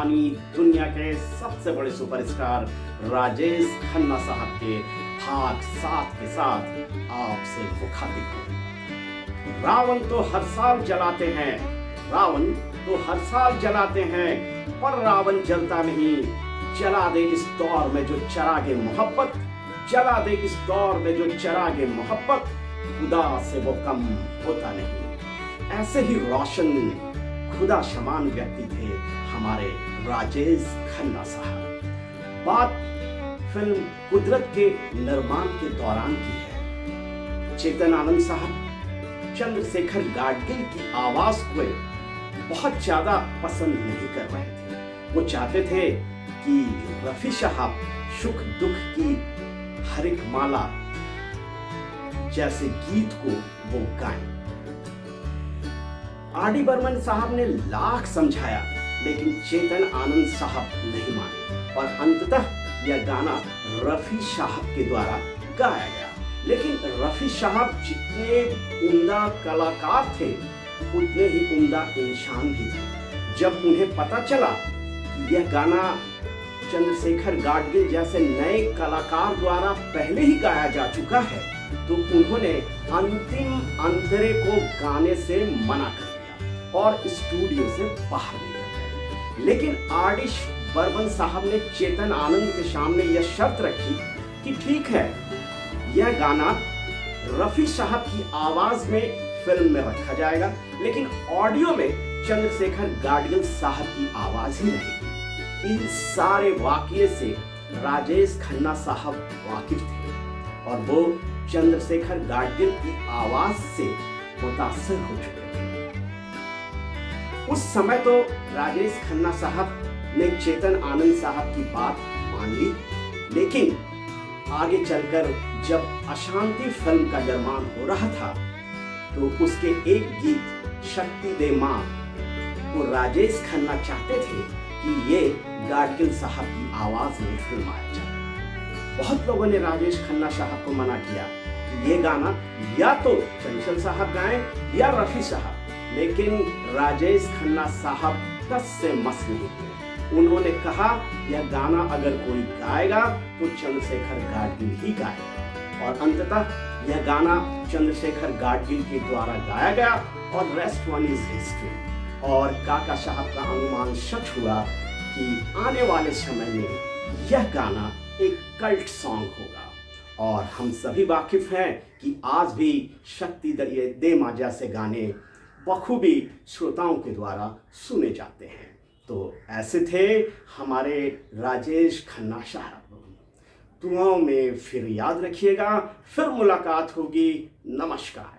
यानी दुनिया के सबसे बड़े सुपरस्टार राजेश खन्ना साहब के भाग 7 के साथ आपसे मुखातिब हूं। रावण तो हर साल जलाते हैं, रावण तो हर साल जलाते हैं, पर रावण जलता नहीं। जला दे इस दौर में जो चरागे मोहब्बत, जला दे इस दौर में जो चरागे मोहब्बत, खुदा से वो कम होता नहीं। ऐसे ही रोशन खुदा समान व्यक्ति थे हमारे राजेश खन्ना साहब। बात फिल्म कुदरत के निर्माण के दौरान की है। चेतन आनंद साहब चंद्रशेखर गाडगिल की आवाज को बहुत ज्यादा पसंद नहीं कर रहे थे। वो चाहते थे कि रफी साहब सुख दुख की हर एक माला जैसे गीत को वो गाएं। आर.डी. बर्मन साहब ने लाख समझाया, लेकिन चेतन आनंद साहब नहीं माने और अंततः यह गाना रफी साहब के द्वारा गाया गया। लेकिन रफी साहब जितने उम्दा कलाकार थे, उतने ही उम्दा इंसान भी थे। जब उन्हें पता चला कि यह गाना चंद्रशेखर गाडगिल जैसे नए कलाकार द्वारा पहले ही गाया जा चुका है, तो उन्होंने अंतिम अंतरे को गाने से मना कर दिया और स्टूडियो से बाहर निकल गए। लेकिन आर.डी. बर्मन साहब ने चेतन आनंद के सामने यह शर्त रखी कि ठीक है, यह गाना रफी साहब की आवाज में फिल्म में रखा जाएगा, लेकिन ऑडियो में चंद्रशेखर गाडगिल साहब की आवाज ही रहेगी। इन सारे वाकये से राजेश खन्ना साहब वाकिफ थे और वो चंद्रशेखर गाडगिल की आवाज से मुतासर हो चुके थे। उस समय तो राजेश खन्ना साहब ने चेतन आनंद साहब की बात मान ली, लेकिन आगे चलकर जब अशांति फिल्म का निर्माण हो रहा था, तो उसके एक गीत शक्ति दे मां को राजेश खन्ना चाहते थे कि ये गाडगिल साहब की आवाज में फिल्माया जाए। बहुत लोगों ने राजेश खन्ना साहब को मना किया कि ये गाना या तो चंचल साहब गाएं या रफी साहब, लेकिन राजेश खन्ना साहब टस से मस नहीं थे। उन्होंने कहा यह गाना अगर कोई गाएगा तो चंद्रशेखर गाडगिल ही गाएगा, और अंततः यह गाना चंद्रशेखर गाडगिल के द्वारा गाया गया और रेस्ट वन इज हिस्ट्री। और काका साहब का अनुमान सच हुआ कि आने वाले समय में यह गाना एक कल्ट सॉन्ग होगा। और हम सभी वाकिफ हैं कि आज भी शक्ति दे मां जैसे गाने बखूबी श्रोताओं के द्वारा सुने जाते हैं। तो ऐसे थे हमारे राजेश खन्ना साहब। दुआओं में फिर याद रखिएगा, फिर मुलाकात होगी। नमस्कार।